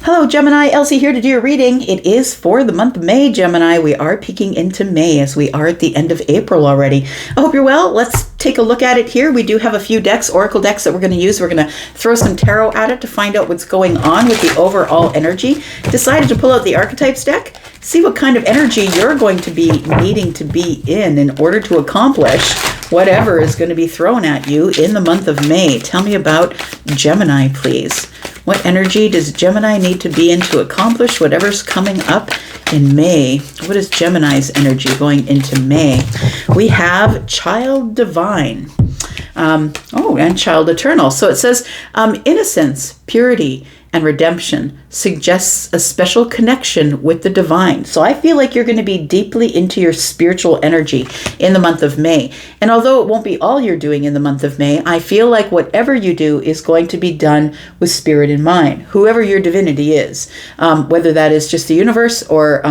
Hello, Gemini. Elsie here to do your reading. It is for the month of May, Gemini. We are peeking into May as we are at the end of April already. I hope you're well. Let's take a look at it here. We do have a few decks, oracle decks, that we're going to use. We're going to throw some tarot at it to find out what's going on with the overall energy. Decided to pull out the archetypes deck, see what kind of energy you're going to be needing to be in order to accomplish whatever is going to be thrown at you in the month of May. Tell me about Gemini, please. What energy does Gemini need to be in to accomplish whatever's coming up in May? What is Gemini's energy going into May? We have Child Divine. And Child Eternal. So it says innocence, purity, and redemption suggests a special connection with the divine. So I feel like you're going to be deeply into your spiritual energy in the month of May. And although it won't be all you're doing in the month of May, I feel like whatever you do is going to be done with spirit in mind, whoever your divinity is, whether that is just the universe or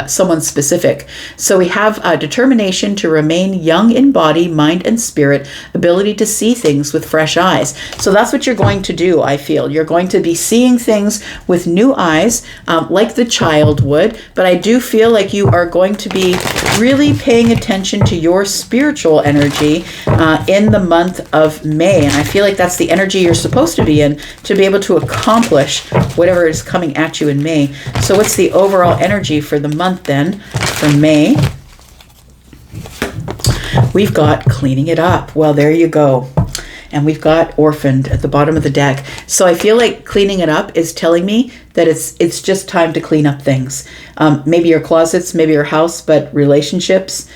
someone specific. So we have determination to remain young in body, mind, and spirit, ability to see things with fresh eyes. So that's what you're going to do, I feel. You're going to be seeing things with new eyes, like the child would, but I do feel like you are going to be really paying attention to your spiritual energy in the month of May. And I feel like that's the energy you're supposed to be in to be able to accomplish whatever is coming at you in May. So what's the overall energy for the month then for May? We've got cleaning it up. Well, there you go. And we've got orphaned at the bottom of the deck. So I feel like cleaning it up is telling me that it's just time to clean up things. Maybe your closets, maybe your house, but relationships,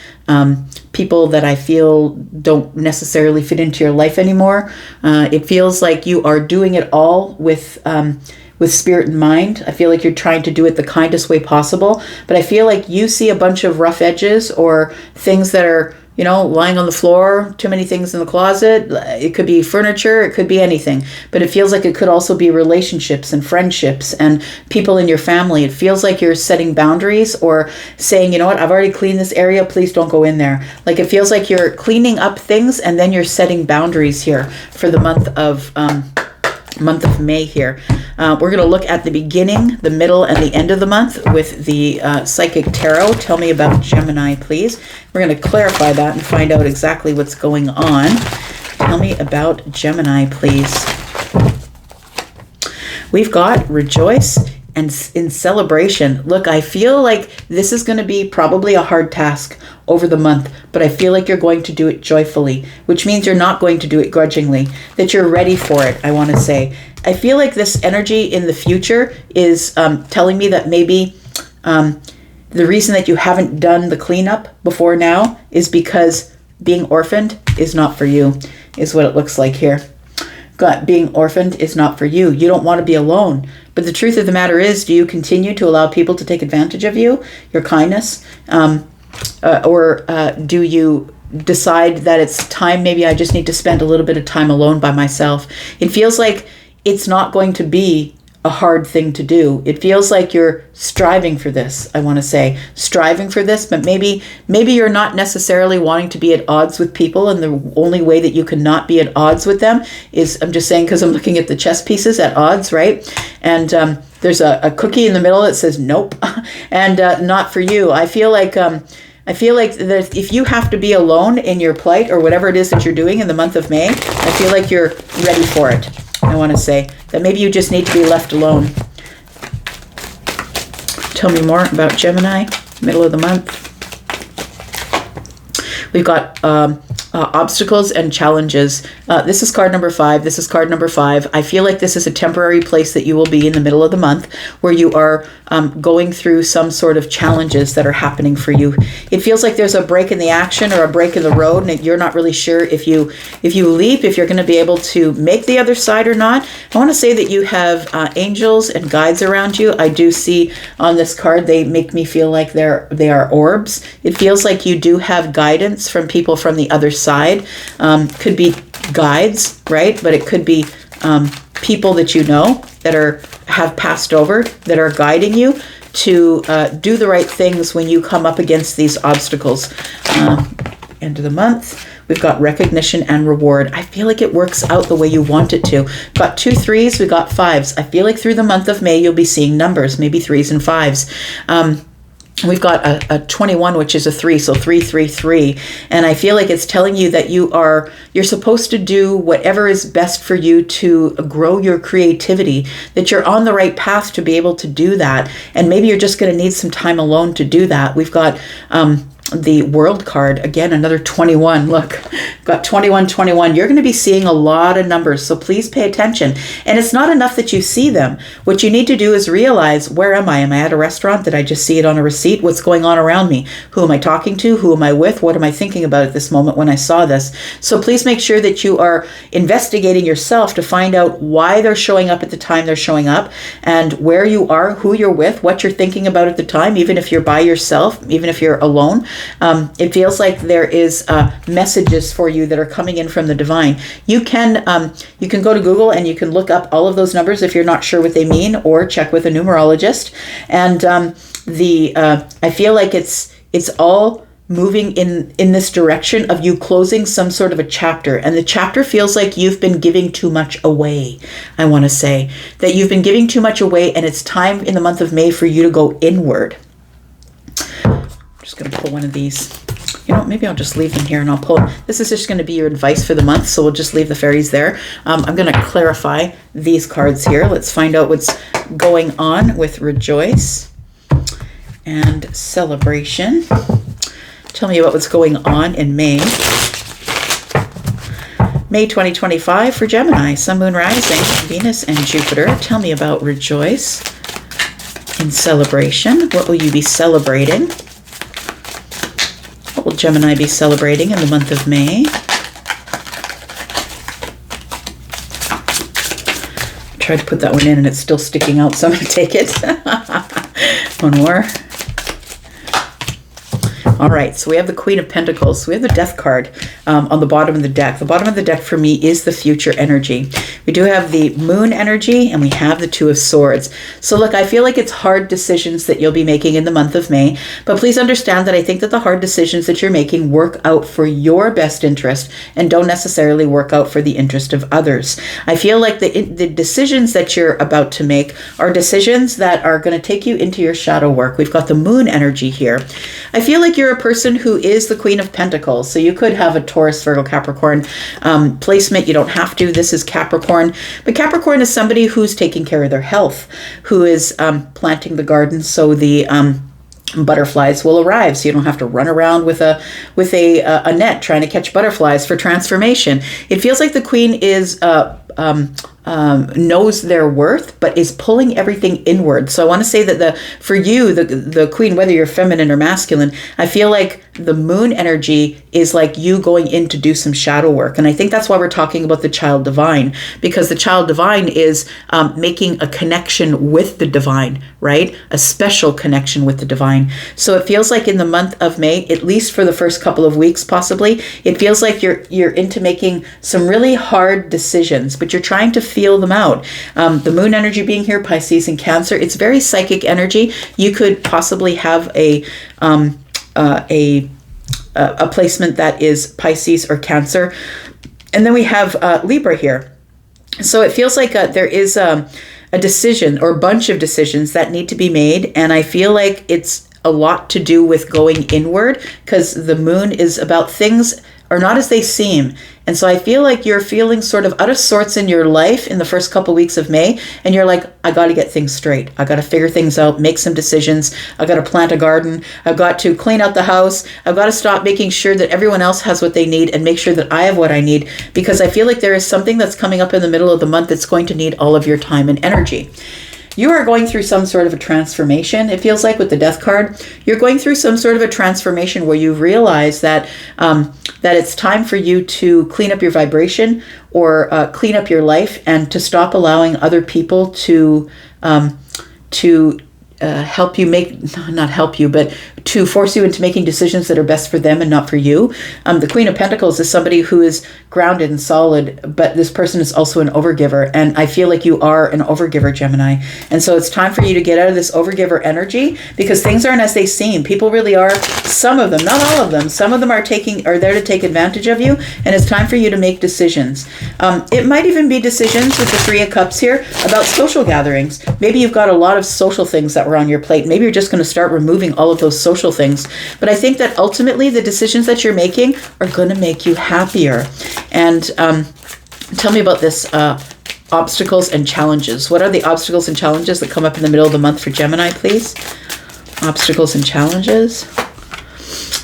people that I feel don't necessarily fit into your life anymore. It feels like you are doing it all with spirit in mind. I feel like you're trying to do it the kindest way possible, but I feel like you see a bunch of rough edges or things that are, lying on the floor, too many things in the closet. It could be furniture, it could be anything, but it feels like it could also be relationships and friendships and people in your family. It feels like you're setting boundaries or saying, you know what, I've already cleaned this area, please don't go in there. Like it feels like you're cleaning up things and then you're setting boundaries here for the month of May here. We're going to look at the beginning, the middle, and the end of the month with the Psychic Tarot. Tell me about Gemini, please. We're going to clarify that and find out exactly what's going on. Tell me about Gemini, please. We've got Rejoice and in Celebration. Look, I feel like this is going to be probably a hard task over the month, but I feel like you're going to do it joyfully, which means you're not going to do it grudgingly, that you're ready for it, I want to say. I feel like this energy in the future is telling me that maybe the reason that you haven't done the cleanup before now is because being orphaned is not for you, is what it looks like here. Being orphaned is not for you. You don't want to be alone. But the truth of the matter is, do you continue to allow people to take advantage of you, your kindness? Or do you decide that it's time, maybe I just need to spend a little bit of time alone by myself? It feels like it's not going to be a hard thing to do. It feels like you're striving for this, I want to say. Striving for this, but maybe you're not necessarily wanting to be at odds with people, and the only way that you can not be at odds with them is, I'm just saying because I'm looking at the chess pieces at odds, right? And there's a cookie in the middle that says nope, and not for you. I feel like that if you have to be alone in your plight or whatever it is that you're doing in the month of May, I feel like you're ready for it. I want to say that maybe you just need to be left alone. Tell me more about Gemini, middle of the month. We've got obstacles and challenges. This is card number 5. This is card number 5. I feel like this is a temporary place that you will be in the middle of the month where you are going through some sort of challenges that are happening for you. It feels like there's a break in the action or a break in the road, and you're not really sure if you leap, if you're going to be able to make the other side or not. I want to say that you have angels and guides around you. I do see on this card, they make me feel like they are orbs. It feels like you do have guidance from people from the other side. Could be guides, right? But it could be people that you know that have passed over, that are guiding you to do the right things when you come up against these obstacles. End of the month, we've got recognition and reward. I feel like it works out the way you want it to. Got 2 3s, we got 5s. I feel like through the month of May, you'll be seeing numbers, maybe 3s and 5s. We've got a 21, which is a 3, so 3, 3, 3. And I feel like it's telling you that you're supposed to do whatever is best for you to grow your creativity, that you're on the right path to be able to do that. And maybe you're just going to need some time alone to do that. We've got the world card, again, another 21. Look, got 21, 21. You're going to be seeing a lot of numbers, so please pay attention. And it's not enough that you see them. What you need to do is realize, where am I? Am I at a restaurant? Did I just see it on a receipt? What's going on around me? Who am I talking to? Who am I with? What am I thinking about at this moment when I saw this? So please make sure that you are investigating yourself to find out why they're showing up at the time they're showing up, and where you are, who you're with, what you're thinking about at the time, even if you're by yourself, even if you're alone. It feels like there is messages for you that are coming in from the divine. You can go to Google and you can look up all of those numbers if you're not sure what they mean, or check with a numerologist. And I feel like it's all moving in this direction of you closing some sort of a chapter. And the chapter feels like you've been giving too much away. I want to say that you've been giving too much away, and it's time in the month of May for you to go inward. Just going to pull one of these. You know, maybe I'll just leave them here and I'll pull. This is just going to be your advice for the month, so we'll just leave the fairies there. I'm going to clarify these cards here. Let's find out what's going on with Rejoice and Celebration. Tell me about what's going on in May. May 2025 for Gemini, Sun, Moon, Rising, Venus, and Jupiter. Tell me about Rejoice in Celebration. What will you be celebrating? What will Gemini be celebrating in the month of May? I tried to put that one in and it's still sticking out, so I'm going to take it. One more. All right, so we have the Queen of Pentacles. So we have the Death card on the bottom of the deck. The bottom of the deck for me is the future energy. We do have the Moon energy, and we have the Two of Swords. So look, I feel like it's hard decisions that you'll be making in the month of May, but please understand that I think that the hard decisions that you're making work out for your best interest and don't necessarily work out for the interest of others. I feel like the decisions that you're about to make are decisions that are going to take you into your shadow work. We've got the Moon energy here. I feel like you're a person who is the Queen of Pentacles. So you could have a Taurus, Virgo, Capricorn placement. You don't have to. This is Capricorn. But Capricorn is somebody who's taking care of their health, who is planting the garden so the butterflies will arrive, so you don't have to run around with a net trying to catch butterflies for transformation. It feels like the Queen is knows their worth, but is pulling everything inward. So I want to say that for you, the Queen, whether you're feminine or masculine, I feel like the Moon energy is like you going in to do some shadow work. And I think that's why we're talking about the Child Divine, because the Child Divine is making a connection with the divine, right? A special connection with the divine. So it feels like in the month of May, at least for the first couple of weeks, possibly, it feels like you're into making some really hard decisions, but you're trying to feel them out. The Moon energy being here, Pisces and Cancer, it's very psychic energy. You could possibly have a placement that is Pisces or Cancer. And then we have Libra here. So it feels like there is a decision or a bunch of decisions that need to be made. And I feel like it's a lot to do with going inward, because the Moon is about things are not as they seem. And so I feel like you're feeling sort of out of sorts in your life in the first couple weeks of May. And you're like, I got to get things straight. I got to figure things out, make some decisions. I got to plant a garden. I've got to clean out the house. I've got to stop making sure that everyone else has what they need and make sure that I have what I need, because I feel like there is something that's coming up in the middle of the month that's going to need all of your time and energy. You are going through some sort of a transformation. It feels like with the Death card, you're going through some sort of a transformation where you realize that that it's time for you to clean up your vibration, or clean up your life, and to stop allowing other people to help you not help you, but to force you into making decisions that are best for them and not for you. The Queen of Pentacles is somebody who is grounded and solid, but this person is also an overgiver. And I feel like you are an overgiver, Gemini. And so it's time for you to get out of this overgiver energy, because things aren't as they seem. People really are, some of them, not all of them, some of them are there to take advantage of you. And it's time for you to make decisions. It might even be decisions with the Three of Cups here about social gatherings. Maybe you've got a lot of social things that were on your plate. Maybe you're just going to start removing all of those social things. But I think that ultimately the decisions that you're making are going to make you happier. And tell me about this obstacles and challenges. What are the obstacles and challenges that come up in the middle of the month for Gemini, please? Obstacles and challenges.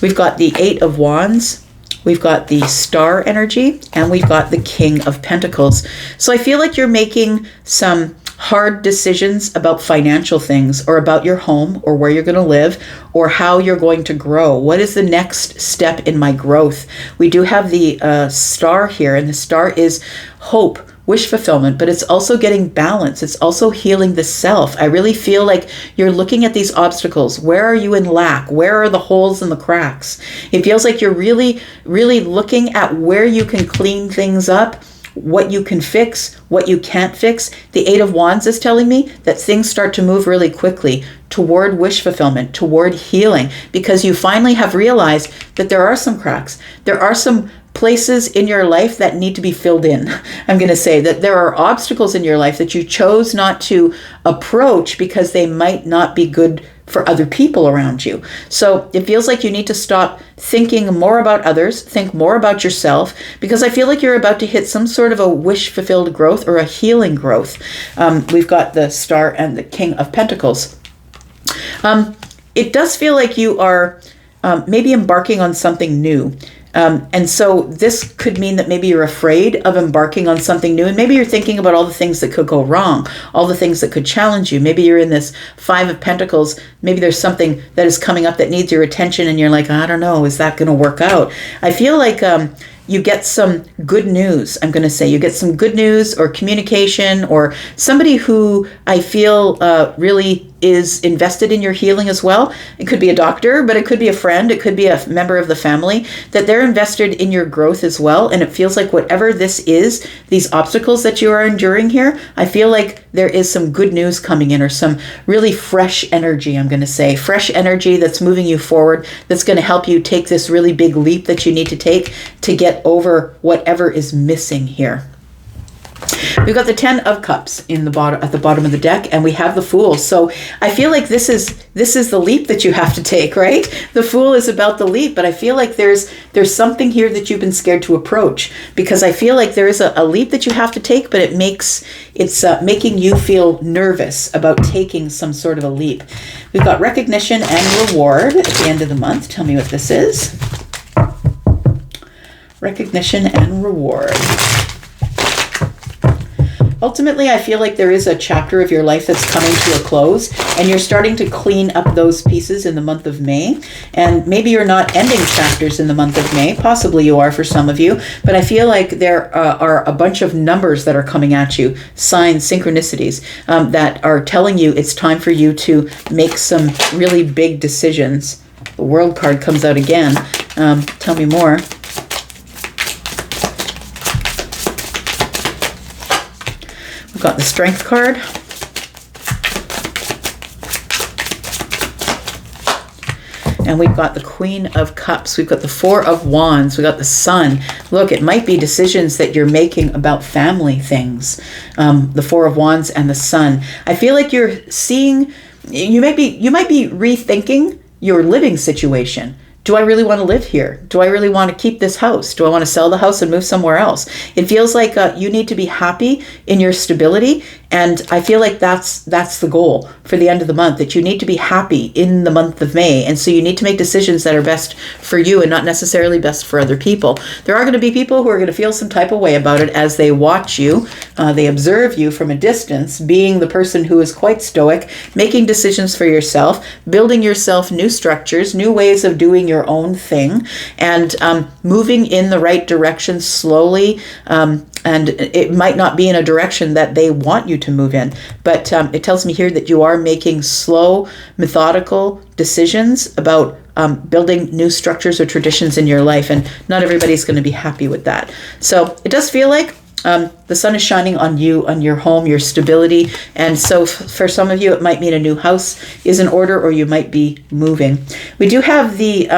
We've got the Eight of Wands. We've got the Star energy, and we've got the King of Pentacles. So I feel like you're making some hard decisions about financial things, or about your home, or where you're going to live, or how you're going to grow. What is the next step in my growth? We do have the Star here, and the Star is hope, wish fulfillment, but it's also getting balance. It's also healing the self. I really feel like you're looking at these obstacles. Where are you in lack? Where are the holes and the cracks? It feels like you're really, really looking at where you can clean things up, what you can fix, what you can't fix. The Eight of Wands is telling me that things start to move really quickly toward wish fulfillment, toward healing, because you finally have realized that there are some cracks. There are some places in your life that need to be filled in. I'm going to say that there are obstacles in your life that you chose not to approach because they might not be good for other people around you. So it feels like you need to stop thinking more about others, think more about yourself, because I feel like you're about to hit some sort of a wish-fulfilled growth or a healing growth. We've got the Star and the King of Pentacles. It does feel like you are maybe embarking on something new. And so this could mean that maybe you're afraid of embarking on something new, and maybe you're thinking about all the things that could go wrong, all the things that could challenge you. Maybe you're in this Five of Pentacles. Maybe there's something that is coming up that needs your attention, and you're like, I don't know, is that going to work out? I feel like you get some good news. I'm going to say you get some good news or communication, or somebody who I feel really is invested in your healing as well. It could be a doctor, but it could be a friend. It could be a member of the family, that they're invested in your growth as well. And it feels like whatever this is, these obstacles that you are enduring here, I feel like there is some good news coming in, or some really fresh energy, I'm going to say. Fresh energy that's moving you forward, that's going to help you take this really big leap that you need to take to get over whatever is missing here. We've got the Ten of Cups at the bottom of the deck, and we have the Fool. So I feel like this is the leap that you have to take, right? The Fool is about the leap, but I feel like there's something here that you've been scared to approach, because I feel like there is a leap that you have to take, but it's making you feel nervous about taking some sort of a leap. We've got recognition and reward at the end of the month. Tell me what this is. Recognition and reward. Ultimately, I feel like there is a chapter of your life that's coming to a close, and you're starting to clean up those pieces in the month of May. And maybe you're not ending chapters in the month of May. Possibly you are for some of you. But I feel like there are a bunch of numbers that are coming at you, signs, synchronicities, that are telling you it's time for you to make some really big decisions. The World card comes out again. Tell me more. We've got the Strength card. And we've got the Queen of Cups. We've got the Four of Wands. We've got the Sun. Look, it might be decisions that you're making about family things. The Four of Wands and the Sun. I feel like you're seeing, you might be rethinking your living situation. Do I really want to live here? Do I really want to keep this house? Do I want to sell the house and move somewhere else? It feels like you need to be happy in your stability. And I feel like that's the goal for the end of the month, that you need to be happy in the month of May. And so you need to make decisions that are best for you and not necessarily best for other people. There are going to be people who are going to feel some type of way about it as they watch you. They observe you from a distance, being the person who is quite stoic, making decisions for yourself, building yourself new structures, new ways of doing your own thing, and moving in the right direction slowly. and it might not be in a direction that they want you to move in, but it tells me here that you are making slow, methodical decisions about building new structures or traditions in your life, and not everybody's going to be happy with that. So it does feel like the sun is shining on you, on your home, your stability, and so for some of you, it might mean a new house is in order, or you might be moving. We do have the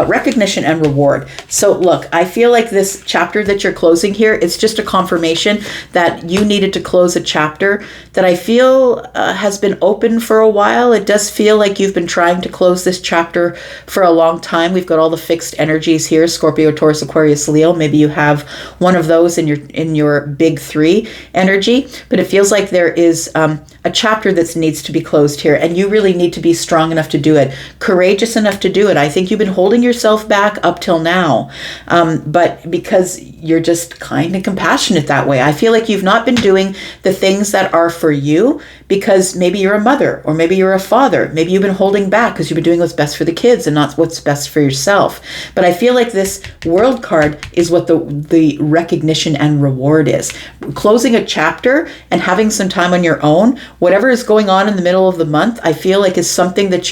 recognition and reward. So look, I feel like this chapter that you're closing here, it's just a confirmation that you needed to close a chapter that I feel has been open for a while. It does feel like you've been trying to close this chapter for a long time. We've got all the fixed energies here, Scorpio, Taurus, Aquarius, Leo. Maybe you have one of those in your big three energy, but it feels like there is a chapter that needs to be closed here, and you really need to be strong enough to do it, courageous enough to do it. I think you've been holding yourself back up till now, but because you're just kind of compassionate that way. I feel like you've not been doing the things that are for you because maybe you're a mother, or maybe you're a father. Maybe you've been holding back because you've been doing what's best for the kids and not what's best for yourself. But I feel like this World card is what the recognition and reward is. Closing a chapter and having some time on your own, whatever is going on in the middle of the month, I feel like is something that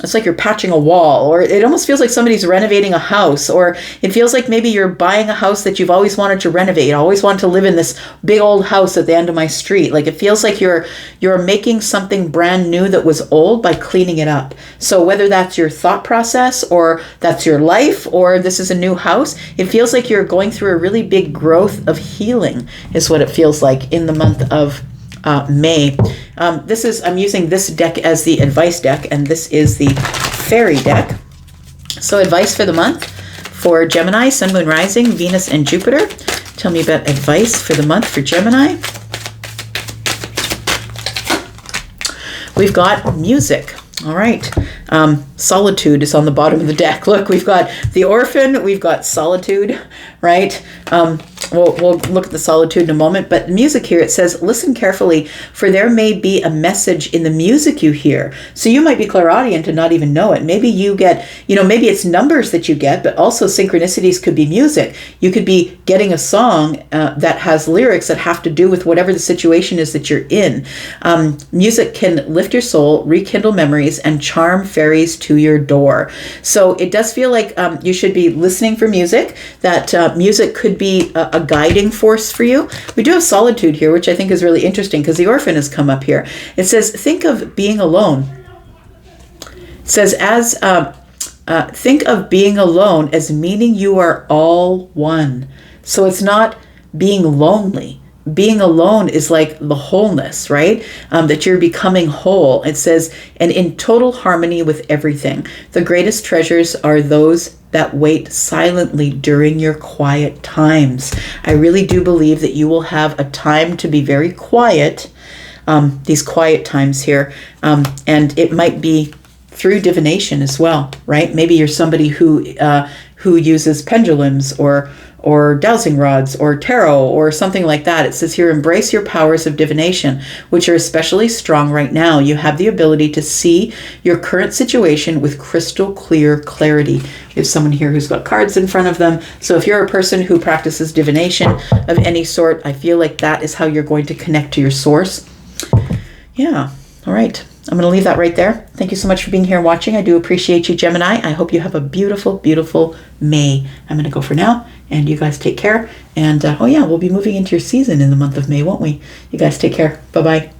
it's like you're patching a wall, or it almost feels like somebody's renovating a house, or it feels like maybe you're buying a house that you've always wanted to renovate. I always wanted to live in this big old house at the end of my street. Like it feels like you're making something brand new that was old by cleaning it up. So whether that's your thought process, or that's your life, or this is a new house, it feels like you're going through a really big growth of healing is what it feels like in the month of May. I'm using this deck as the advice deck, and this is the fairy deck. So advice for the month for Gemini, Sun, Moon, Rising, Venus, and Jupiter. Tell me about advice for the month for Gemini. We've got music. All right. Solitude is on the bottom of the deck. Look, we've got the orphan, we've got solitude, right? We'll look at the solitude in a moment, but music here, it says, listen carefully, for there may be a message in the music you hear. So you might be clairaudient and not even know it. Maybe you get, maybe it's numbers that you get, but also synchronicities could be music. You could be getting a song that has lyrics that have to do with whatever the situation is that you're in. Music can lift your soul, rekindle memories, and charm fairies to your door. So it does feel like you should be listening for music, that music could be a guiding force for you. We do have solitude here, which I think is really interesting because the orphan has come up here. It says, think of being alone. It says, think of being alone as meaning you are all one. So it's not being lonely. Being alone is like the wholeness, right? That you're becoming whole. It says, and in total harmony with everything. The greatest treasures are those that wait silently during your quiet times. I really do believe that you will have a time to be very quiet, these quiet times here, and it might be through divination as well, right? Maybe you're somebody who uses pendulums or dowsing rods or tarot or something like that. It says here, embrace your powers of divination, which are especially strong right now. You have the ability to see your current situation with crystal clear clarity. We have someone here who's got cards in front of them. So if you're a person who practices divination of any sort, I feel like that is how you're going to connect to your source. Yeah. All right. I'm going to leave that right there. Thank you so much for being here and watching. I do appreciate you, Gemini. I hope you have a beautiful, beautiful May. I'm going to go for now, and you guys take care. And we'll be moving into your season in the month of May, won't we? You guys take care. Bye-bye.